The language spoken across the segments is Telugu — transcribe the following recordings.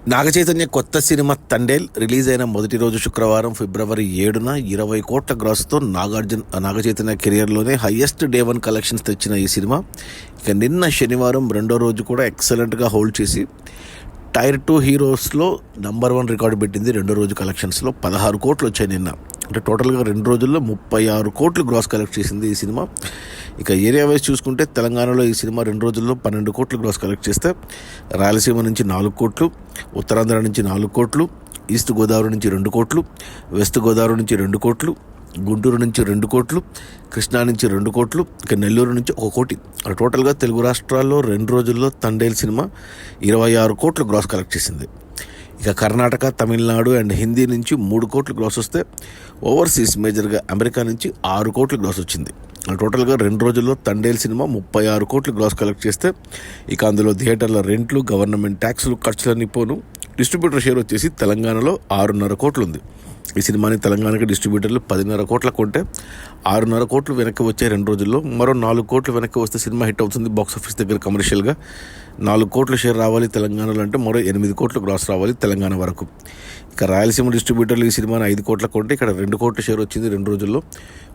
నాగచైతన్య కొత్త సినిమా తండేల్ రిలీజ్ అయిన మొదటి రోజు శుక్రవారం ఫిబ్రవరి 7న 20 కోట్ల గ్రాస్తో నాగచైతన్య కెరియర్లోనే హయ్యెస్ట్ డే 1 కలెక్షన్స్ తెచ్చిన ఈ సినిమా ఇక నిన్న శనివారం రెండో రోజు కూడా ఎక్సలెంట్గా హోల్డ్ చేసి టైర్ 2 హీరోస్లో నంబర్ 1 రికార్డు పెట్టింది. రెండో రోజు కలెక్షన్స్లో 16 కోట్లు వచ్చాయి నిన్న. అంటే టోటల్గా 2 రోజుల్లో 36 కోట్లు గ్రాస్ కలెక్ట్ చేసింది ఈ సినిమా. ఇక ఏరియా వైజ్ చూసుకుంటే తెలంగాణలో ఈ సినిమా 2 రోజుల్లో 12 కోట్లు గ్రాస్ కలెక్ట్ చేస్తే రాయలసీమ నుంచి 4 కోట్లు, ఉత్తరాంధ్ర నుంచి 4 కోట్లు, ఈస్ట్ గోదావరి నుంచి 2 కోట్లు, వెస్ట్ గోదావరి నుంచి 2 కోట్లు, గుంటూరు నుంచి 2 కోట్లు, కృష్ణా నుంచి 2 కోట్లు, ఇక నెల్లూరు నుంచి 1 కోటి. టోటల్గా తెలుగు రాష్ట్రాల్లో 2 రోజుల్లో తండేల్ సినిమా 26 కోట్లు గ్రాస్ కలెక్ట్ చేసింది. ఇక కర్ణాటక, తమిళనాడు అండ్ హిందీ నుంచి 3 కోట్లు గ్రాస్ వస్తే ఓవర్సీస్ మేజర్గా అమెరికా నుంచి 6 కోట్లు గ్రాస్ వచ్చింది. టోటల్గా 2 రోజుల్లో తండేల్ సినిమా 36 కోట్లు గ్రాస్ కలెక్ట్ చేస్తే ఇక అందులో థియేటర్ల రెంట్లు, గవర్నమెంట్ ట్యాక్సులు, ఖర్చులన్నీ పోను డిస్ట్రిబ్యూటర్ షేర్ వచ్చేసి తెలంగాణలో 6.5 కోట్లు ఉంది. ఈ సినిమాని తెలంగాణకి డిస్ట్రిబ్యూటర్లు 10.5 కోట్ల కొంటే 6.5 కోట్లు వెనక్కి వచ్చే 2 రోజుల్లో. మరో 4 కోట్లు వెనక్కి వస్తే సినిమా హిట్ అవుతుంది. బాక్స్ ఆఫీస్ దగ్గర కమర్షియల్గా 4 కోట్ల షేర్ రావాలి తెలంగాణలో, అంటే మరో 8 కోట్లు గ్రాస్ రావాలి తెలంగాణ వరకు. ఇక రాయలసీమ డిస్ట్రిబ్యూటర్లు ఈ సినిమాని 5 కోట్ల కొంటే ఇక్కడ 2 కోట్ల షేర్ వచ్చింది 2 రోజుల్లో.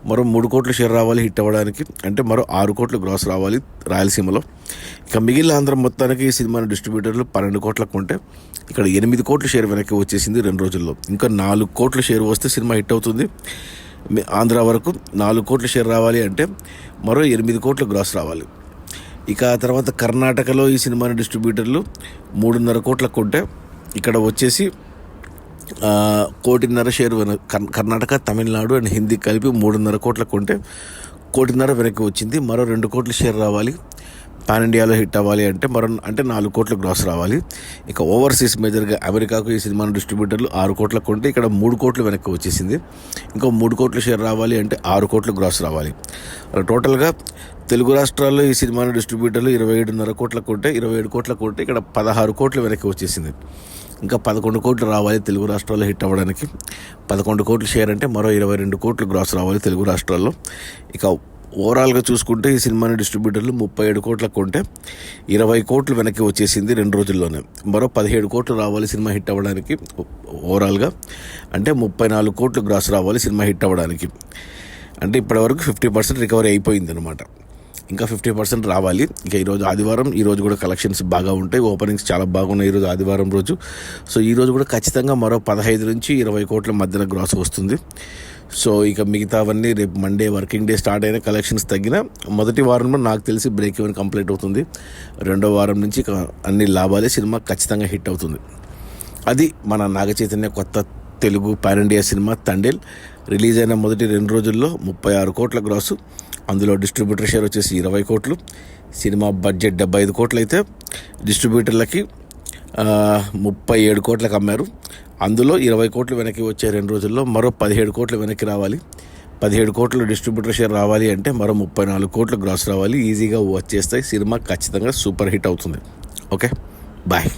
మరో 3 కోట్ల షేర్ రావాలి హిట్ అవ్వడానికి, అంటే మరో 6 కోట్లు గ్రాస్ రావాలి రాయలసీమలో. ఇక మిగిలిన ఆంధ్ర మొత్తానికి ఈ సినిమాని డిస్ట్రిబ్యూటర్లు 12 కోట్ల కొంటే ఇక్కడ 8 కోట్ల షేర్ వెనక్కి వచ్చేసింది 2 రోజుల్లో. ఇంకా 4 కోట్ల షేర్ వస్తే సినిమా హిట్ అవుతుంది. ఆంధ్ర వరకు 4 కోట్ల షేర్ రావాలి అంటే మరో 8 కోట్ల గ్రాస్ రావాలి. ఇక తర్వాత కర్ణాటకలో ఈ సినిమాని డిస్ట్రిబ్యూటర్లు 3.5 కోట్ల కొంటే ఇక్కడ వచ్చేసి 1.5 కోటి షేర్ కర్ణాటక, తమిళనాడు అండ్ హిందీ కలిపి 3.5 కోట్ల కొంటే 1.5 కోటి వెనక్కి వచ్చింది. మరో 2 కోట్ల షేర్ రావాలి పాన్ ఇండియాలో హిట్ అవ్వాలి అంటే 4 కోట్ల గ్రాస్ రావాలి. ఇక ఓవర్సీస్ మేజర్గా అమెరికాకు ఈ సినిమాను డిస్ట్రిబ్యూటర్లు 6 కోట్ల కొంటే ఇక్కడ 3 కోట్లు వెనక్కి వచ్చేసింది. ఇంకో 3 కోట్ల షేర్ రావాలి అంటే 6 కోట్లు గ్రాస్ రావాలి. టోటల్గా తెలుగు రాష్ట్రాల్లో ఈ సినిమాను డిస్ట్రిబ్యూటర్లు 27.5 కోట్ల కొంటే 27 కోట్ల కొంటే ఇక్కడ 16 కోట్లు వెనక్కి వచ్చేసింది. ఇంకా 11 కోట్లు రావాలి తెలుగు రాష్ట్రాల్లో హిట్ అవ్వడానికి. 11 కోట్ల షేర్ అంటే మరో 22 కోట్లు గ్రాస్ రావాలి తెలుగు రాష్ట్రాల్లో. ఇక ఓవరాల్గా చూసుకుంటే ఈ సినిమాని డిస్ట్రిబ్యూటర్లు 37 కోట్ల కొంటే 20 కోట్లు వెనక్కి వచ్చేసింది 2 రోజుల్లోనే. మరో 17 కోట్లు రావాలి సినిమా హిట్ అవ్వడానికి ఓవరాల్గా, అంటే 34 కోట్లు గ్రాస్ రావాలి సినిమా హిట్ అవ్వడానికి. అంటే ఇప్పటివరకు 50% రికవరీ అయిపోయింది అనమాట. ఇంకా 50% రావాలి. ఇంకా ఈరోజు ఆదివారం, ఈరోజు కూడా కలెక్షన్స్ బాగా ఉంటాయి, ఓపెనింగ్స్ చాలా బాగున్నాయి ఈరోజు ఆదివారం రోజు. సో ఈరోజు కూడా ఖచ్చితంగా మరో 15 నుంచి 20 కోట్ల మధ్యన గ్రాస్ వస్తుంది. సో ఇక మిగతావన్నీ రేపు మండే వర్కింగ్ డే స్టార్ట్ అయిన కలెక్షన్స్ తగ్గిన మొదటి వారంలో నాకు తెలిసి బ్రేక్ ఈవెన్ కంప్లీట్ అవుతుంది. రెండో వారం నుంచి అన్ని లాభాలే, సినిమా ఖచ్చితంగా హిట్ అవుతుంది. అది మన నాగచైతన్య కొత్త Telugu pan India cinema Thandel release అయిన మొదటి 2 రోజుల్లో 36 కోట్ల గ్రాసు. అందులో డిస్ట్రిబ్యూటర్ షేర్ వచ్చేసి 20 కోట్లు. సినిమా బడ్జెట్ 75 కోట్లు అయితే డిస్ట్రిబ్యూటర్లకి 37 కోట్లకు అమ్మారు. అందులో 20 కోట్లు వెనక్కి వచ్చే 2 రోజుల్లో మరో 17 కోట్లు వెనక్కి రావాలి. 17 కోట్లు డిస్ట్రిబ్యూటర్ షేర్ రావాలి అంటే మరో 34 కోట్లు గ్రాస్ రావాలి. ఈజీగా వచ్చేస్తాయి. సినిమా ఖచ్చితంగా సూపర్ హిట్ అవుతుంది. Okay, bye.